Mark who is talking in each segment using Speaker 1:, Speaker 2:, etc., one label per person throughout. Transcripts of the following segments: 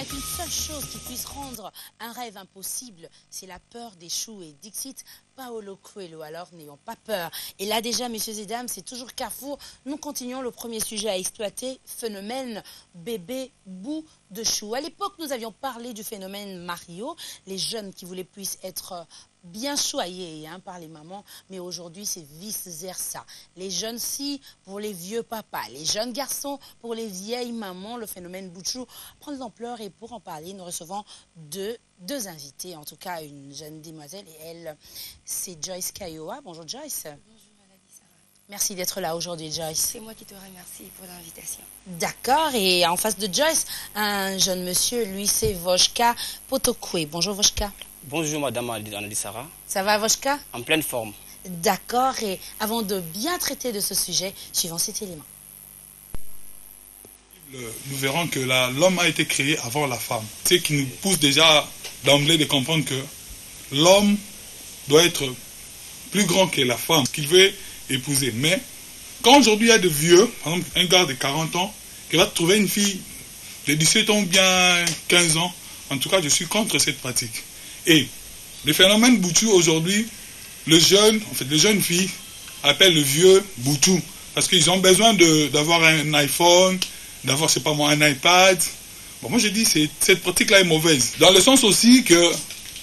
Speaker 1: a qu'une seule chose qui puisse rendre un rêve impossible, c'est la peur d'échouer. Dixit Paolo Coelho, alors n'ayons pas peur. Et là déjà, messieurs et dames, c'est toujours Carrefour. Nous continuons le premier sujet à exploiter, phénomène bébé bout de chou. À l'époque, nous avions parlé du phénomène Mario, les jeunes qui voulaient puissent être bien choyés par les mamans, mais aujourd'hui c'est vice-versa. Les jeunes filles pour les vieux papas, les jeunes garçons pour les vieilles mamans. Le phénomène bout de chou prend de l'ampleur et pour en parler, nous recevons deux invités, en tout cas une jeune demoiselle et elle, c'est Joyce Kayoa. Bonjour Joyce.
Speaker 2: Bonjour Madame Sarah.
Speaker 1: Merci d'être là aujourd'hui Joyce.
Speaker 2: C'est moi qui te remercie pour l'invitation.
Speaker 1: D'accord, et en face de Joyce, un jeune monsieur, lui c'est Voshka Potokwe. Bonjour Voshka.
Speaker 3: Bonjour Madame Anadi Sarah.
Speaker 1: Ça va Voshka?
Speaker 3: En pleine forme.
Speaker 1: D'accord, et avant de bien traiter de ce sujet, suivons cet élément.
Speaker 4: Nous verrons que l'homme a été créé avant la femme. Ce qui nous pousse déjà d'emblée de comprendre que l'homme doit être plus grand que la femme qu'il veut épouser. Mais quand aujourd'hui il y a de vieux, par exemple un gars de 40 ans, qui va trouver une fille de 17 ans ou bien 15 ans, en tout cas je suis contre cette pratique. Et le phénomène Boutou aujourd'hui, les jeunes filles appellent le vieux Boutou parce qu'ils ont besoin d'avoir un iPhone, d'avoir, c'est pas moi, un iPad. Bon, moi je dis cette pratique-là est mauvaise. Dans le sens aussi que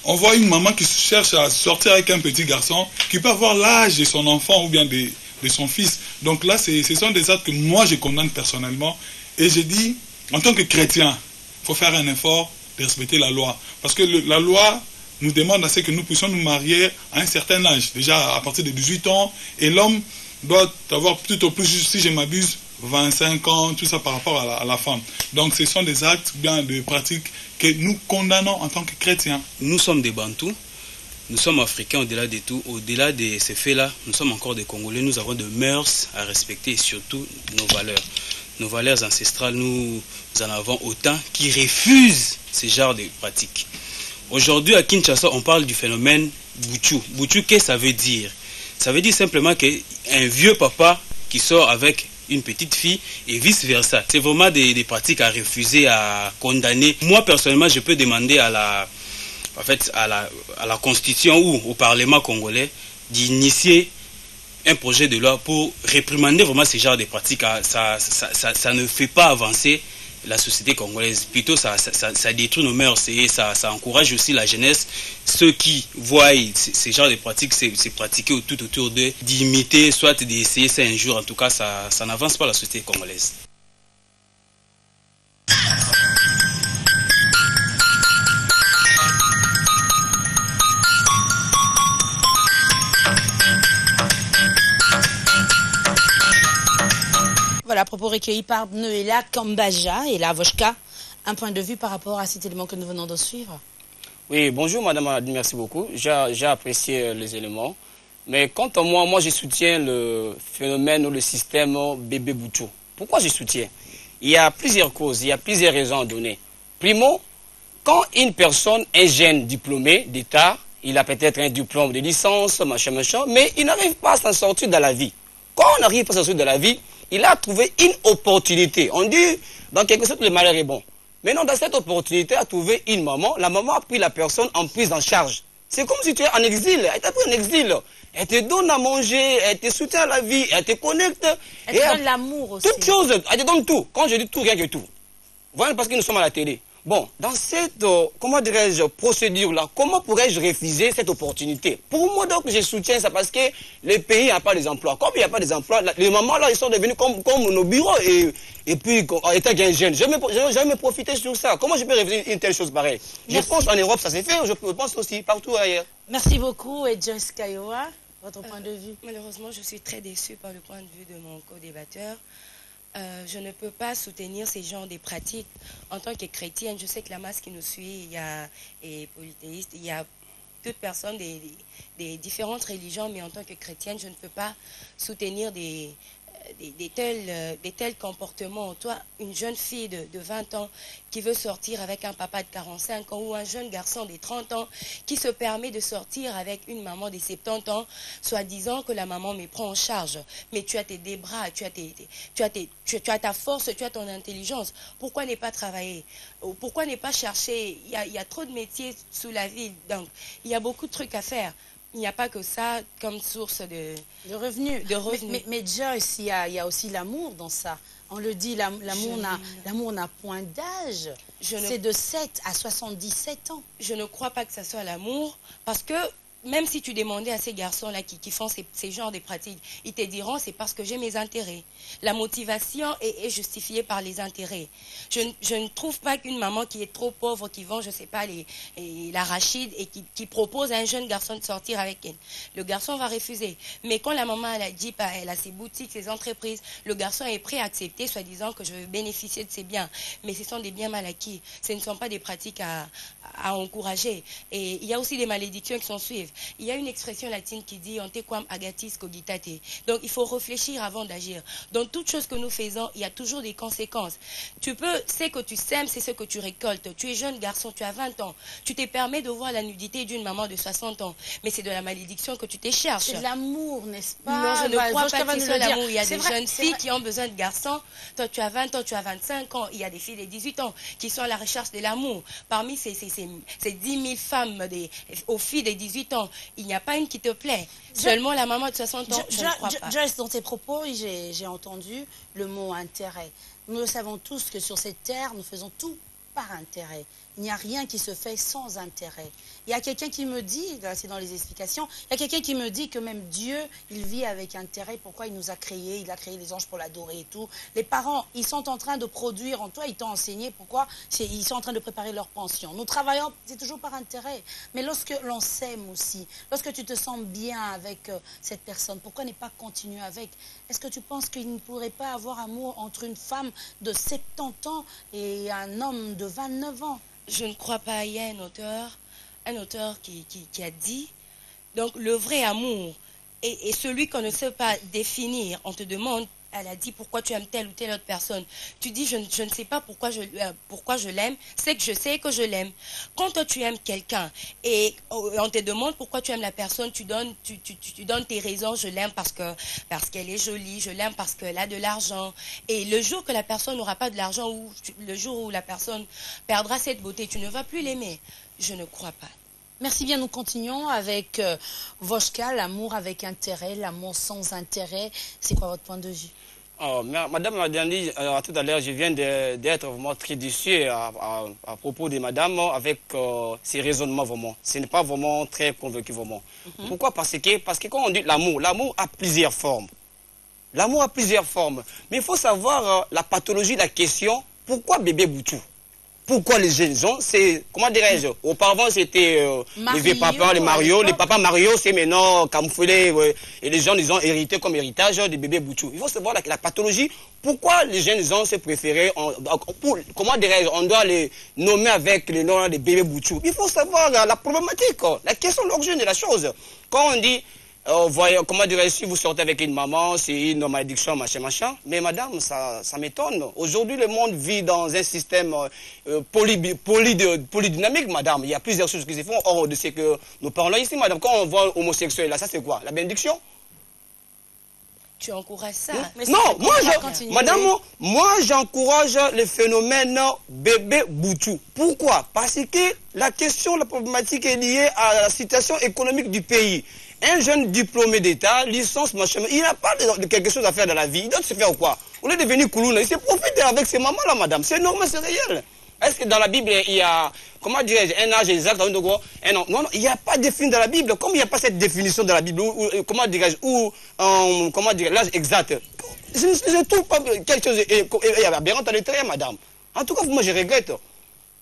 Speaker 4: on voit une maman qui cherche à sortir avec un petit garçon qui peut avoir l'âge de son enfant ou bien de son fils. Donc là, ce sont des actes que moi je condamne personnellement. Et je dis, en tant que chrétien, il faut faire un effort de respecter la loi. Parce que la loi nous demande à ce que nous puissions nous marier à un certain âge, déjà à partir de 18 ans, et l'homme doit avoir plutôt plus, si je m'abuse, 25 ans, tout ça par rapport à la femme. Donc ce sont des actes, bien des pratiques que nous condamnons en tant que chrétiens.
Speaker 3: Nous sommes des Bantous, nous sommes africains au-delà de tout, au-delà de ces faits-là, nous sommes encore des Congolais, nous avons des mœurs à respecter et surtout nos valeurs. Nos valeurs ancestrales, nous en avons autant qui refusent ce genre de pratiques. Aujourd'hui, à Kinshasa, on parle du phénomène Boutou. Boutou, qu'est-ce que ça veut dire? Ça veut dire simplement qu'un vieux papa qui sort avec une petite fille et vice-versa. C'est vraiment des pratiques à refuser, à condamner. Moi, personnellement, je peux demander à la Constitution ou au Parlement congolais d'initier un projet de loi pour réprimander vraiment ce genre de pratiques. Ça ne fait pas avancer la société congolaise. Plutôt, ça détruit nos mœurs et ça encourage aussi la jeunesse. Ceux qui voient ces genres de pratiques se pratiquer tout autour d'eux, d'imiter, soit d'essayer ça un jour. En tout cas, ça n'avance pas la société congolaise.
Speaker 1: Voilà, propos recueillis par Noéla Kambaja et la Voshka. Un point de vue par rapport à cet élément que nous venons de suivre.
Speaker 3: Oui, bonjour Madame Anadi, merci beaucoup. J'ai apprécié les éléments. Mais quant à moi je soutiens le phénomène ou le système bébé Boutou. Pourquoi je soutiens? Il y a plusieurs causes, il y a plusieurs raisons à donner. Primo, quand une personne est jeune diplômée d'État, il a peut-être un diplôme de licence, machin, mais il n'arrive pas à s'en sortir dans la vie. Quand on n'arrive pas à s'en sortir dans la vie, il a trouvé une opportunité. On dit, dans quelque sorte, le malheur est bon. Maintenant, dans cette opportunité, a trouvé une maman. La maman a pris la personne en prise en charge. C'est comme si tu es en exil. Elle t'a pris en exil. Elle te donne à manger, elle te soutient à la vie, elle te connecte.
Speaker 1: Elle te donne l'amour aussi.
Speaker 3: Toutes choses, elle te donne tout. Quand je dis tout, rien que tout. Voilà, parce que nous sommes à la télé. Bon, dans cette, comment dirais-je, procédure-là, comment pourrais-je refuser cette opportunité? Pour moi, donc, je soutiens ça parce que le pays n'a pas des emplois. Comme il n'y a pas des emplois, les mamans, là, ils sont devenus comme nos bureaux. Et puis, en étant jeune, je vais me profiter sur ça. Comment je peux refuser une telle chose pareille? Je pense en Europe, ça s'est fait. Je pense aussi partout ailleurs.
Speaker 1: Merci beaucoup. Et Joyce Kayoa, votre point de vue?
Speaker 2: Malheureusement, je suis très déçue par le point de vue de mon co-débatteur. Je ne peux pas soutenir ces genres de pratiques. En tant que chrétienne, je sais que la masse qui nous suit, et polythéiste, il y a toute personne des différentes religions, mais en tant que chrétienne, je ne peux pas soutenir des tels comportements. Toi, une jeune fille de 20 ans qui veut sortir avec un papa de 45 ans ou un jeune garçon de 30 ans qui se permet de sortir avec une maman de 70 ans, soi-disant que la maman me prend en charge. Mais tu as tes bras, tu as ta force, tu as ton intelligence. Pourquoi ne pas travailler? Pourquoi ne pas chercher? Il y a trop de métiers sous la ville, donc il y a beaucoup de trucs à faire. Il n'y a pas que ça comme source de
Speaker 1: revenus. Mais Joyce, il y a aussi l'amour dans ça. On le dit, l'amour n'a point d'âge. C'est de 7 à 77 ans.
Speaker 2: Je ne crois pas que ça soit l'amour, parce que même si tu demandais à ces garçons-là qui font ces genres de pratiques, ils te diront c'est parce que j'ai mes intérêts. La motivation est justifiée par les intérêts. Je ne trouve pas qu'une maman qui est trop pauvre, qui vend, je ne sais pas, l'arachide et qui propose à un jeune garçon de sortir avec elle. Le garçon va refuser. Mais quand la maman elle a dit, elle a ses boutiques, ses entreprises, le garçon est prêt à accepter, soi-disant que je veux bénéficier de ses biens. Mais ce sont des biens mal acquis. Ce ne sont pas des pratiques à encourager. Et il y a aussi des malédictions qui s'en suivent. Il y a une expression latine qui dit « Ante quam agatis cogitate ». Donc, il faut réfléchir avant d'agir. Dans toute chose que nous faisons, il y a toujours des conséquences. Ce que tu sèmes, c'est ce que tu récoltes. Tu es jeune garçon, tu as 20 ans. Tu te permets de voir la nudité d'une maman de 60 ans. Mais c'est de la malédiction que tu te cherches.
Speaker 1: C'est de l'amour, n'est-ce pas?
Speaker 2: Non, je ne crois pas que c'est l'amour. Il y a des jeunes filles qui ont besoin de garçons. Toi, tu as 20 ans, tu as 25 ans. Il y a des filles de 18 ans qui sont à la recherche de l'amour. Parmi ces 10 000 femmes aux filles de 18 ans, il n'y a pas une qui te plaît. Seulement la maman de 60 ans, je ne crois pas.
Speaker 1: Joyce, dans tes propos, j'ai entendu le mot intérêt. Nous le savons tous que sur cette terre, nous faisons tout par intérêt. Il n'y a rien qui se fait sans intérêt. Il y a quelqu'un qui me dit, là c'est dans les explications, il y a quelqu'un qui me dit que même Dieu, il vit avec intérêt. Pourquoi il nous a créés? Il a créé les anges pour l'adorer et tout. Les parents, ils sont en train de produire en toi, ils t'ont enseigné pourquoi ils sont en train de préparer leur pension. Nous travaillons, c'est toujours par intérêt. Mais lorsque l'on s'aime aussi, lorsque tu te sens bien avec cette personne, pourquoi ne pas continuer avec? Est-ce que tu penses qu'il ne pourrait pas avoir amour entre une femme de 70 ans et un homme de 29 ans?
Speaker 2: Je ne crois pas. Il y a un auteur qui a dit, donc le vrai amour est celui qu'on ne sait pas définir. On te demande, elle a dit pourquoi tu aimes telle ou telle autre personne. Tu dis je ne sais pas pourquoi je l'aime, c'est que je sais que je l'aime. Quand toi tu aimes quelqu'un et on te demande pourquoi tu aimes la personne, tu donnes tes raisons. Je l'aime parce qu'elle est jolie, je l'aime parce qu'elle a de l'argent. Et le jour que la personne n'aura pas de l'argent ou le jour où la personne perdra cette beauté, tu ne vas plus l'aimer. Je ne crois pas.
Speaker 1: Merci bien, nous continuons avec Voshka, l'amour avec intérêt, l'amour sans intérêt. C'est quoi votre point de vue?
Speaker 3: Madame m'a dit tout à l'heure, je viens d'être vraiment très déçu à propos de madame avec ses raisonnements vraiment. Ce n'est pas vraiment très convaincu vraiment. Pourquoi? Parce que quand on dit l'amour a plusieurs formes. L'amour a plusieurs formes. Mais il faut savoir la pathologie, la question, pourquoi bébé Boutou? Pourquoi les jeunes gens, c'est, comment dirais-je, auparavant c'était les vieux papas, les Mario, les papas Mario, c'est maintenant camouflé, et les gens, ils ont hérité comme héritage des bébés Boutou. Il faut savoir la pathologie, pourquoi les jeunes gens se préféraient, comment dirais-je, on doit les nommer avec le nom des bébés Boutou. Il faut savoir la problématique, la question, l'origine de la chose. Quand on dit, comment dirais-je, si vous sortez avec une maman, c'est une malédiction, machin. Mais madame, ça m'étonne. Aujourd'hui, le monde vit dans un système polydynamique, madame. Il y a plusieurs choses qui se font hors de ce que nous parlons ici, madame. Quand on voit homosexuel, là, ça c'est quoi? La bénédiction?
Speaker 2: Tu encourages ça?
Speaker 3: Non, madame, moi j'encourage le phénomène bébé Boutou. Pourquoi? Parce que la question, la problématique est liée à la situation économique du pays. Un jeune diplômé d'État, licence, machin, il n'a pas de quelque chose à faire dans la vie. Il doit se faire quoi? Au lieu de devenir Koulouna, il se profite avec ses mamans là, madame. C'est normal, c'est réel. Est-ce que dans la Bible, il y a, comment dirais-je, un âge exact? Non, il n'y a pas défini dans la Bible. Comme il n'y a pas cette définition dans la Bible, comment dirais-je, comment dirais-je, l'âge exact. Je ne trouve pas quelque chose aberrant à l'intérieur, madame. En tout cas, moi, je regrette.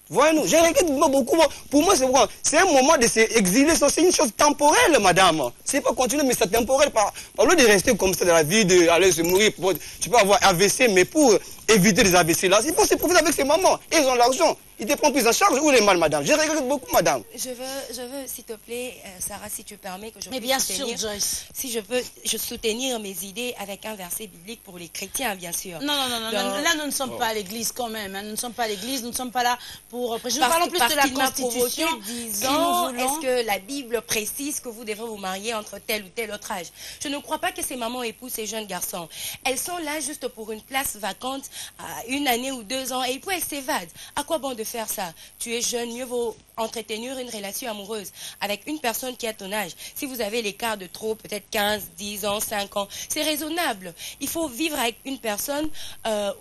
Speaker 3: Voyez-nous, je regrette beaucoup. Pour moi, c'est un moment de s'exiler. C'est une chose temporelle, madame. C'est pas continuer, mais c'est temporel. Au lieu de rester comme ça dans la vie, d'aller se mourir, tu peux avoir AVC, mais pour éviter les AVC là, il faut se profiter avec ses mamans. Ils ont l'argent. Ils te prennent plus en charge. Où est mal, madame? Je regrette beaucoup, madame.
Speaker 2: Je veux, s'il te plaît, Sarah, si tu permets que je
Speaker 1: Mais bien sûr, Joyce.
Speaker 2: Si je peux soutenir mes idées avec un verset biblique pour les chrétiens, bien sûr.
Speaker 1: Non. Là, nous ne sommes pas à l'église quand même. Hein. Nous ne sommes pas à l'église, nous ne sommes pas là pour prêcher. Nous parlons plus de la Constitution.
Speaker 2: Est-ce que la Bible précise que vous devrez vous marier entre tel ou tel autre âge? Je ne crois pas que ces mamans épousent ces jeunes garçons. Elles sont là juste pour une place vacante à 1 année ou 2 ans et puis elles s'évadent. À quoi bon de faire ça? Tu es jeune, mieux vaut entretenir une relation amoureuse avec une personne qui a ton âge. Si vous avez l'écart de trop, peut-être 15, 10 ans, 5 ans, c'est raisonnable. Il faut vivre avec une personne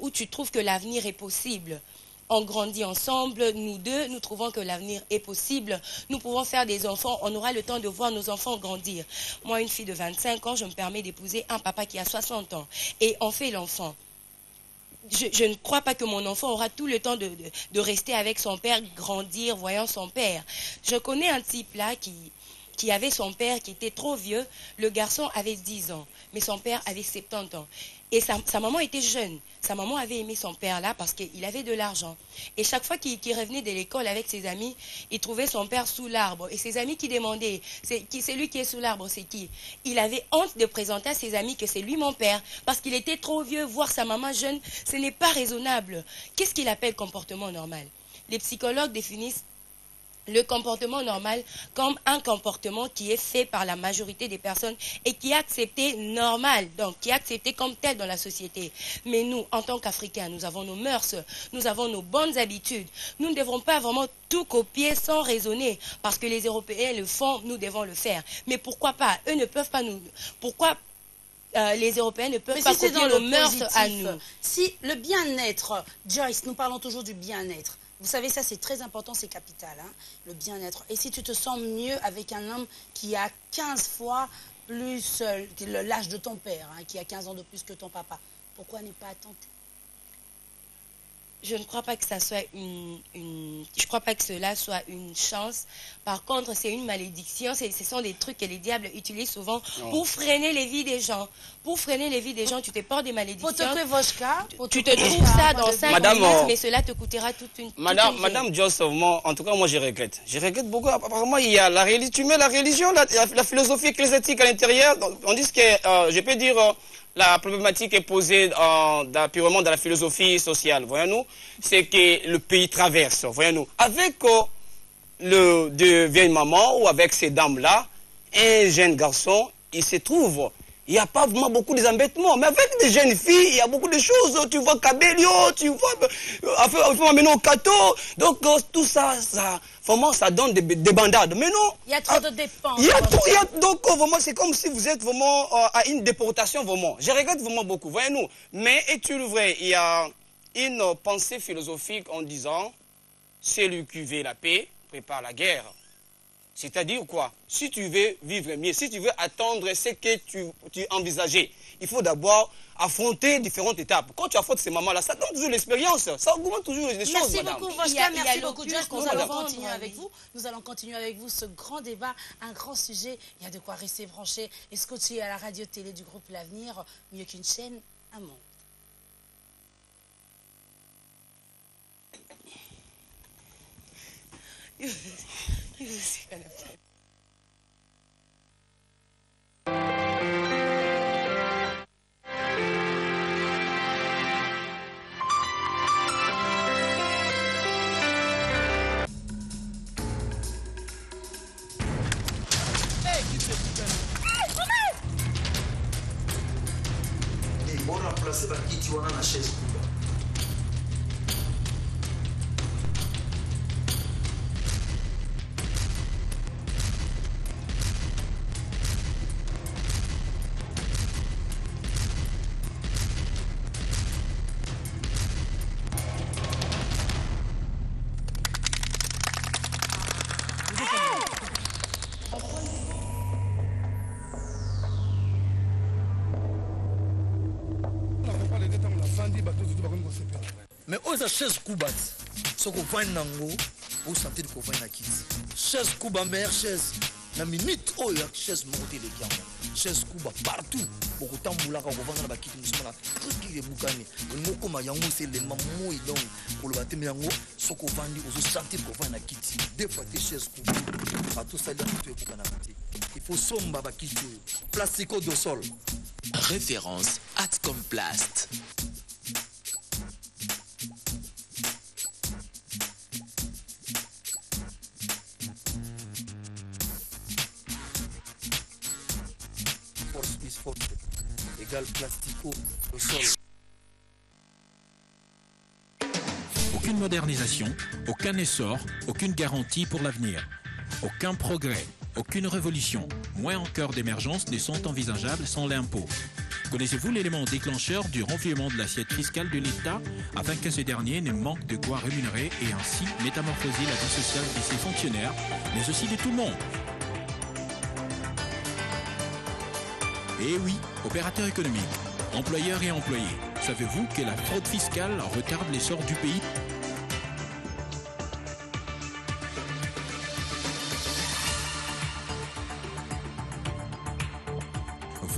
Speaker 2: où tu trouves que l'avenir est possible. On grandit ensemble, nous deux, nous trouvons que l'avenir est possible. Nous pouvons faire des enfants, on aura le temps de voir nos enfants grandir. Moi, une fille de 25 ans, je me permets d'épouser un papa qui a 60 ans. Et on fait l'enfant. Je ne crois pas que mon enfant aura tout le temps de rester avec son père, grandir, voyant son père. Je connais un type là qui avait son père qui était trop vieux. Le garçon avait 10 ans, mais son père avait 70 ans. Et sa maman était jeune. Sa maman avait aimé son père là parce qu'il avait de l'argent. Et chaque fois qu'il revenait de l'école avec ses amis, il trouvait son père sous l'arbre. Et ses amis qui demandaient, c'est lui qui est sous l'arbre, c'est qui? Il avait honte de présenter à ses amis que c'est lui mon père. Parce qu'il était trop vieux, voir sa maman jeune, ce n'est pas raisonnable. Qu'est-ce qu'il appelle comportement normal? Les psychologues définissent le comportement normal comme un comportement qui est fait par la majorité des personnes et qui est accepté normal, donc qui est accepté comme tel dans la société. Mais nous, en tant qu'Africains, nous avons nos mœurs, nous avons nos bonnes habitudes. Nous ne devrons pas vraiment tout copier sans raisonner, parce que les Européens le font, nous devons le faire. Mais pourquoi pas? Eux ne peuvent pas nous... Pourquoi les Européens ne peuvent pas copier nos mœurs à nous?
Speaker 1: Si le bien-être, Joyce, nous parlons toujours du bien-être. Vous savez, ça c'est très important, c'est capital, hein, le bien-être. Et si tu te sens mieux avec un homme qui a 15 fois plus l'âge de ton père, hein, qui a 15 ans de plus que ton papa, pourquoi ne pas tenter?
Speaker 2: Je ne crois pas que ça soit je crois pas que cela soit une chance. Par contre, c'est une malédiction. Ce sont des trucs que les diables utilisent souvent pour freiner les vies des gens. Pour freiner les vies des gens, tu te portes des malédictions. Tu te trouves ça dans 5 minutes, mais cela te coûtera toute une
Speaker 3: Madame Joseph, en tout cas, moi, je regrette. Je regrette beaucoup. Apparemment, il y a la religion. Tu mets la religion, la philosophie ecclésiastique à l'intérieur. On dit que, je peux dire... la problématique est posée purement dans la philosophie sociale, voyons-nous, c'est que le pays traverse, voyons-nous. Avec deux vieilles mamans ou avec ces dames-là, un jeune garçon, il se trouve, il n'y a pas vraiment beaucoup d'embêtements. Mais avec des jeunes filles, il y a beaucoup de choses. Tu vois Cabello, tu vois, il faut m'amener au cateau. Donc tout ça, vraiment, ça donne des bandades. Mais non.
Speaker 1: Il y a trop de dépenses.
Speaker 3: Donc vraiment, c'est comme si vous êtes vraiment à une déportation, vraiment. Je regrette vraiment beaucoup, voyez-nous. Mais est-il vrai, il y a une pensée philosophique en disant, celui qui veut la paix prépare la guerre. C'est-à-dire quoi? Si tu veux vivre mieux, si tu veux attendre ce que tu envisageais, il faut d'abord affronter différentes étapes. Quand tu affrontes ces mamans-là, ça donne toujours l'expérience, ça augmente toujours les choses.
Speaker 1: Merci beaucoup, Voska, merci beaucoup, Joyce. Nous allons continuer avec vous. Nous allons continuer avec vous ce grand débat, un grand sujet. Il y a de quoi rester branché et scotché à la radio-télé du groupe L'Avenir, mieux qu'une chaîne, un monde.
Speaker 5: On a placé la kiti wana na chaise kubwa.
Speaker 6: Mais oza chaise kuba soko vani nango o santé de ko vani na kiti chaise kuba meilleure chaise na minute oyo ya chaise moko te leki yango chaise kuba partout bokotambulaka kovanda na bakiti mosusu na truki ebukani olingi okoma yango eselema moi donc koloba te me yango soki ovandi ozosentir kovanda na kiti deux fois te chaise kuba atosali yango to ebukana te il faut somba bakiti oyo plastico do sol
Speaker 7: référence Atcomplast.
Speaker 6: Force plus force égale plastico au sol.
Speaker 8: Aucune modernisation, aucun essor, aucune garantie pour l'avenir. Aucun progrès, aucune révolution, moins encore d'émergence ne sont envisageables sans l'impôt. Connaissez-vous l'élément déclencheur du renflouement de l'assiette fiscale de l'État afin que ce dernier ne manque de quoi rémunérer et ainsi métamorphoser la vie sociale de ses fonctionnaires, mais aussi de tout le monde? Eh oui, opérateurs économiques, employeurs et employés, savez-vous que la fraude fiscale retarde l'essor du pays?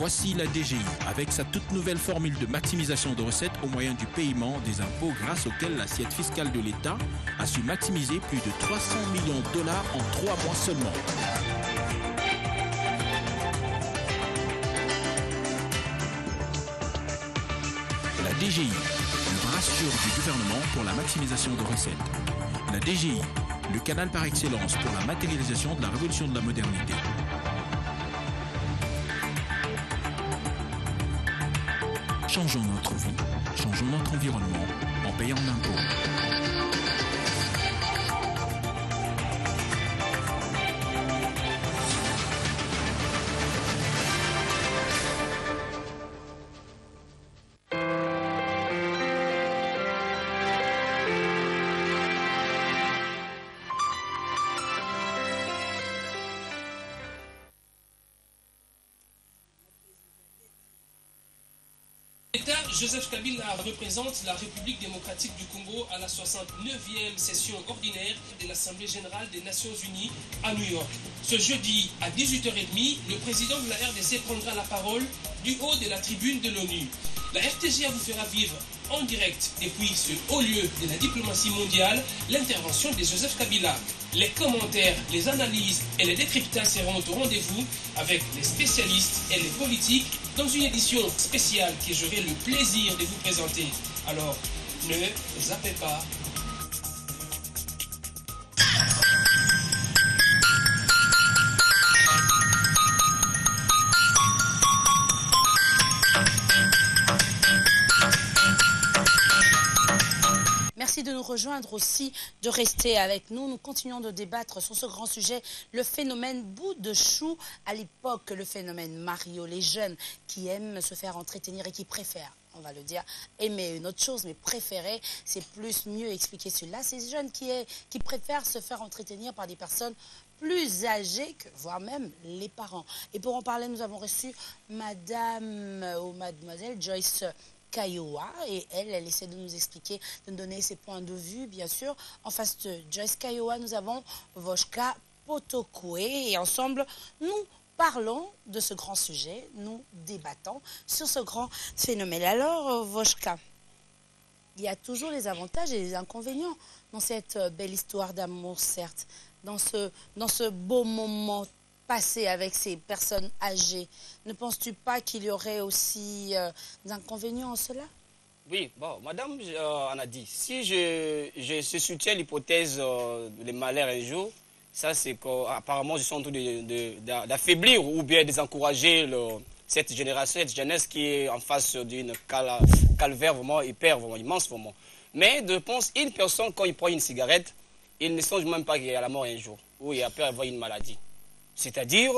Speaker 8: Voici la DGI, avec sa toute nouvelle formule de maximisation de recettes au moyen du paiement des impôts grâce auquel l'assiette fiscale de l'État a su maximiser plus de 300 millions de dollars en 3 mois seulement. La DGI, le bras sûr du gouvernement pour la maximisation de recettes. La DGI, le canal par excellence pour la matérialisation de la révolution de la modernité. Changeons notre vie, changeons notre environnement en payant l'impôt.
Speaker 9: Joseph Kabila représente la République démocratique du Congo à la 69e session ordinaire de l'Assemblée générale des Nations unies à New York. Ce jeudi à 18h30, le président de la RDC prendra la parole du haut de la tribune de l'ONU. La RTGA vous fera vivre en direct depuis ce haut lieu de la diplomatie mondiale l'intervention de Joseph Kabila. Les commentaires, les analyses et les décryptages seront au rendez-vous avec les spécialistes et les politiques dans une édition spéciale que j'aurai le plaisir de vous présenter. Alors, ne zappez pas.
Speaker 1: Merci de nous rejoindre aussi, de rester avec nous. Nous continuons de débattre sur ce grand sujet, le phénomène bout de chou, à l'époque le phénomène Mario, les jeunes qui aiment se faire entretenir et qui préfèrent, on va le dire, aimer une autre chose, mais préférer, c'est plus mieux expliquer cela. Ces jeunes qui préfèrent se faire entretenir par des personnes plus âgées que, voire même les parents. Et pour en parler, nous avons reçu Madame ou Mademoiselle Joyce Kayowa, et elle essaie de nous expliquer, de nous donner ses points de vue, bien sûr. En face de Joyce Kayowa, nous avons Voshka Potokwe, et ensemble, nous parlons de ce grand sujet, nous débattons sur ce grand phénomène. Alors, Voshka, il y a toujours les avantages et les inconvénients dans cette belle histoire d'amour, certes, dans ce beau moment passé avec ces personnes âgées. Ne penses-tu pas qu'il y aurait aussi des inconvénients en cela?
Speaker 3: Oui, bon, madame en a dit. Si je soutiens l'hypothèse des malheurs un jour, ça c'est qu'apparemment je suis en train d'affaiblir ou bien de désencourager cette génération, cette jeunesse qui est en face d'une calvaire vraiment hyper, vraiment immense. Vraiment. Mais je pense une personne, quand il prend une cigarette, il ne songe même pas qu'il y a la mort un jour, ou il a peur d'avoir une maladie. C'est-à-dire,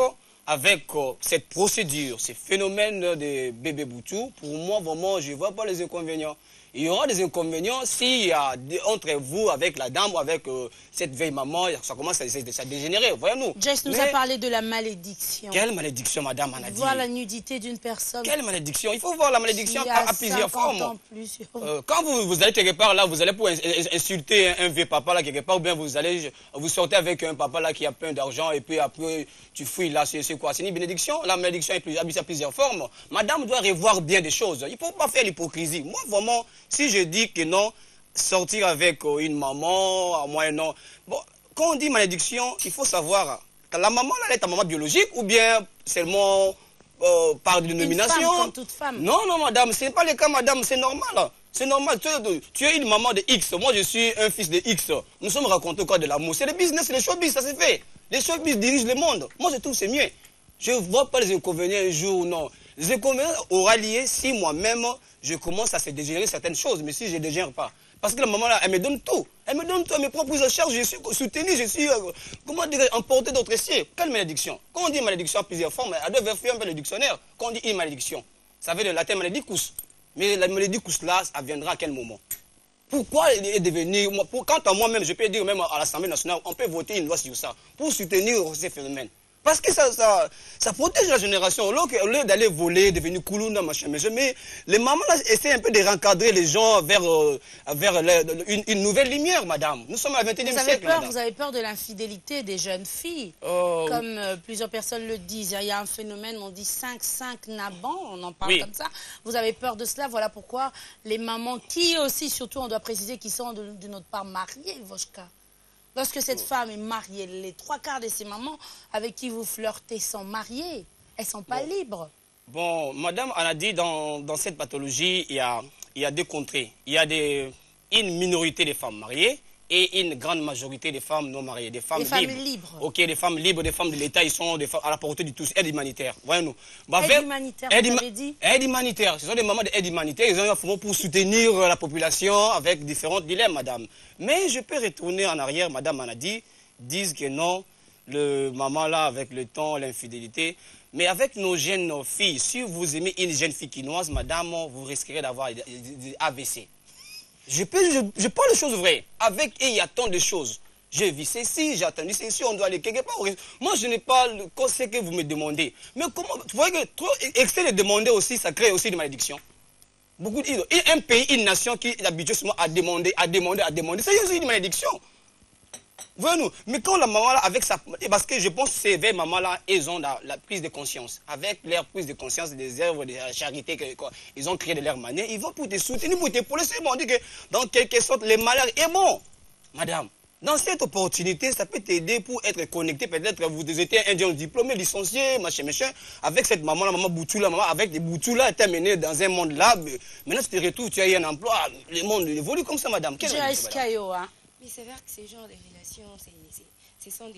Speaker 3: avec cette procédure, ces phénomènes de bébé boutou, pour moi, vraiment, je ne vois pas les inconvénients. Il y aura des inconvénients s'il y a entre vous, avec la dame ou avec cette vieille maman, ça commence à dégénérer, voyez-nous.
Speaker 1: Jess nous a parlé de la malédiction.
Speaker 3: Quelle malédiction, madame Anadi?
Speaker 1: Voir la nudité d'une personne.
Speaker 3: Quelle malédiction? Il faut voir la malédiction à plusieurs formes. Quand vous allez quelque part, là, vous allez pour insulter un vieux papa, là, quelque part, ou bien vous sortez avec un papa, là, qui a plein d'argent, et puis après, tu fouilles, là, c'est quoi? C'est une bénédiction? La malédiction est à plusieurs formes. Madame doit revoir bien des choses. Il ne faut pas faire l'hypocrisie. Moi, vraiment, si je dis que non, sortir avec une maman, à moi, non. Bon, quand on dit malédiction, il faut savoir, la maman, là, elle est ta maman biologique, ou bien seulement par dénomination?
Speaker 1: Une femme, comme toute femme.
Speaker 3: Non, non, madame, ce n'est pas le cas, madame, c'est normal. C'est normal. Tu es une maman de X, moi je suis un fils de X. Nous sommes racontés quoi de l'amour? C'est le business, c'est le showbiz, ça se fait. Les showbiz dirigent le monde. Moi, je trouve que c'est mieux. Je ne vois pas les inconvénients un jour, non. Les inconvénients aura lié si moi-même, je commence à se dégénérer certaines choses, mais si je ne dégénère pas. Parce que la maman, là, elle me donne tout. Elle me donne tout, mes propres charges, je suis soutenu, je suis, comment dire, emporté d'autres cieux. Quelle malédiction? Quand on dit malédiction à plusieurs formes, elle doit vérifier un peu le dictionnaire. Quand on dit une malédiction, ça veut dire le latin maledicus. Mais la malédicus là, ça viendra à quel moment? Pourquoi il est devenu... Quant à moi-même, je peux dire même à l'Assemblée nationale, on peut voter une loi sur ça, pour soutenir ces phénomènes. Parce que ça protège la génération. Au lieu d'aller voler, devenir coulouna, machin, mais les mamans là, essaient un peu de rencadrer les gens vers une nouvelle lumière, madame. Nous sommes à 21e siècle, madame.
Speaker 1: Vous avez peur de l'infidélité des jeunes filles. Comme plusieurs personnes le disent. Il y a un phénomène, on dit 5-5 nabans, on en parle comme ça. Vous avez peur de cela. Voilà pourquoi les mamans, qui aussi, surtout, on doit préciser, qui sont de notre part mariées, Voshka. Lorsque cette femme est mariée, les 3/4 de ces mamans avec qui vous flirtez sont mariées. Elles ne sont pas libres.
Speaker 3: Bon, madame Anadi, dans cette pathologie, il y a deux contrées. Il y a une minorité de femmes mariées et une grande majorité de femmes non mariées. Des femmes libres. Ok, des femmes libres, des femmes de l'État, ils sont à la portée de tous. Aide humanitaire. Voyez-nous.
Speaker 1: Aide humanitaire, vous avez dit?
Speaker 3: Aide humanitaire. Ce sont des mamans d'aide humanitaire. Ils ont un fonds pour soutenir la population avec différents dilemmes, madame. Mais je peux retourner en arrière, madame Anadi, disent que non, le maman là, avec le temps, l'infidélité. Mais avec nos jeunes filles, si vous aimez une jeune fille quinoise, madame, vous risquerez d'avoir des AVC. Je parle de choses vraies. Avec elle, il y a tant de choses. J'ai vu ceci, j'ai attendu ceci, on doit aller quelque part. Moi, je n'ai pas le conseil que vous me demandez. Mais comment, vous voyez que trop excès de demander aussi, ça crée aussi des malédictions. Beaucoup un pays, une nation qui est habitué seulement à demander, c'est aussi une malédiction. Voyez-nous, mais quand la maman là, avec sa... Parce que je pense que ces vieilles mamans-là, elles ont la prise de conscience. Avec leur prise de conscience des œuvres, de la charité, ils ont créé de leur manière, ils vont pour te soutenir, pour te policier. On dit que dans quelque sorte, le malheur est bon. Madame, dans cette opportunité, ça peut t'aider pour être connecté. Peut-être vous étiez un diplômé, licencié, machin. Avec cette maman-là, maman Boutoula, maman, avec des Boutoula, tu es mené dans un monde là. Maintenant, tu te retrouves, tu as eu un emploi. Le monde évolue comme ça, madame.
Speaker 1: Mais
Speaker 2: c'est vrai que ces genres de relations, ce sont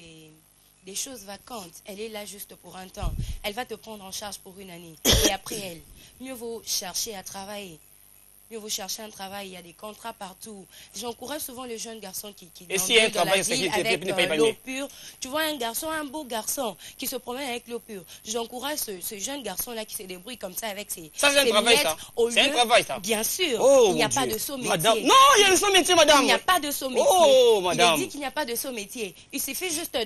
Speaker 2: des choses vacantes. Elle est là juste pour un temps. Elle va te prendre en charge pour une année. Et après elle, mieux vaut chercher à travailler. Mieux vaut chercher un travail, il y a des contrats partout. J'encourage souvent les jeunes garçons qui
Speaker 3: et si un travail,
Speaker 2: avec l'eau pure. Tu vois un garçon, un beau garçon qui se promène avec l'eau pure. J'encourage ce jeune garçon-là qui se débrouille comme ça avec ses
Speaker 3: ça, c'est un travail, ça. C'est un travail, ça.
Speaker 2: Bien sûr, il n'y a pas de saut métier.
Speaker 3: Madame. Non, il y a un saut métier, madame.
Speaker 2: Il n'y a pas de saut métier.
Speaker 3: Oh, madame.
Speaker 2: Il a dit qu'il n'y a pas de saut métier. Il suffit juste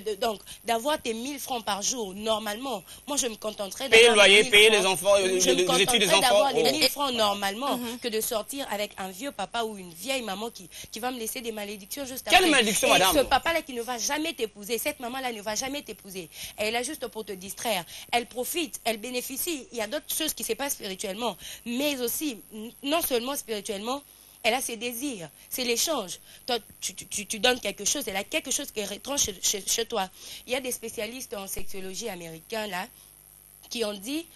Speaker 2: d'avoir tes 1000 francs par jour, normalement. Moi, je me contenterais
Speaker 3: payer le loyer, payer les enfants, les
Speaker 2: études des enfants. D'avoir les 1000 francs normalement que de sortir avec un vieux papa ou une vieille maman qui va me laisser des malédictions juste après.
Speaker 3: Quelle malédiction, madame?
Speaker 2: Ce papa-là qui ne va jamais t'épouser, cette maman-là ne va jamais t'épouser. Elle est là juste pour te distraire. Elle profite, elle bénéficie. Il y a d'autres choses qui se passent spirituellement, mais aussi, non seulement spirituellement, elle a ses désirs, c'est l'échange. Toi, tu donnes quelque chose, elle a quelque chose qui est étrange chez toi. Il y a des spécialistes en sexologie américains là qui ont dit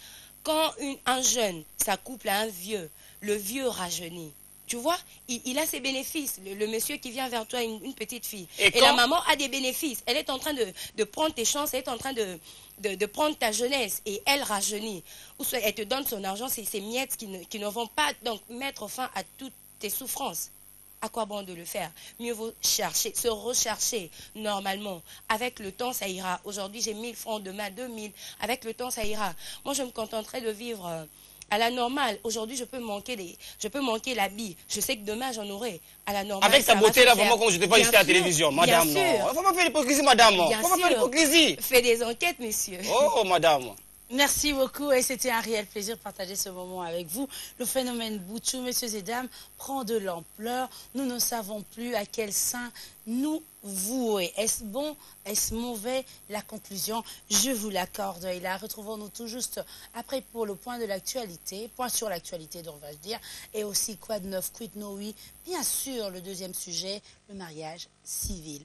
Speaker 2: quand un jeune s'accouple à un vieux, le vieux rajeunit. Tu vois, il a ses bénéfices. Le monsieur qui vient vers toi, une petite fille. Et la maman a des bénéfices. Elle est en train de prendre tes chances, elle est en train de prendre ta jeunesse et elle rajeunit. Ou soit elle te donne son argent, c'est ces miettes qui ne vont pas donc mettre fin à toutes tes souffrances. À quoi bon de le faire? Mieux vaut chercher, se rechercher normalement. Avec le temps, ça ira. Aujourd'hui, j'ai 1000 francs, demain 2000. Avec le temps, ça ira. Moi, je me contenterai de vivre À la normale, aujourd'hui, je peux manquer l'habit. Je sais que demain, j'en aurai. À la normale.
Speaker 3: Avec ta beauté là, vraiment, comme je ne t'ai pas juste à la télévision, madame.
Speaker 2: Bien sûr.
Speaker 3: Il ne faut pas faire l'hypocrisie, madame. Il ne faut pas faire l'hypocrisie.
Speaker 2: Fais des enquêtes, messieurs.
Speaker 3: Oh, madame.
Speaker 1: Merci beaucoup et c'était un réel plaisir de partager ce moment avec vous. Le phénomène Bouchou, messieurs et dames, prend de l'ampleur. Nous ne savons plus à quel sein nous vouer. Est-ce bon? Est-ce mauvais? La conclusion, je vous l'accorde. Et là, retrouvons-nous tout juste après pour le point de l'actualité, point sur l'actualité, devrais-je dire, et aussi quoi de neuf, quid no oui. Bien sûr, le deuxième sujet, le mariage civil.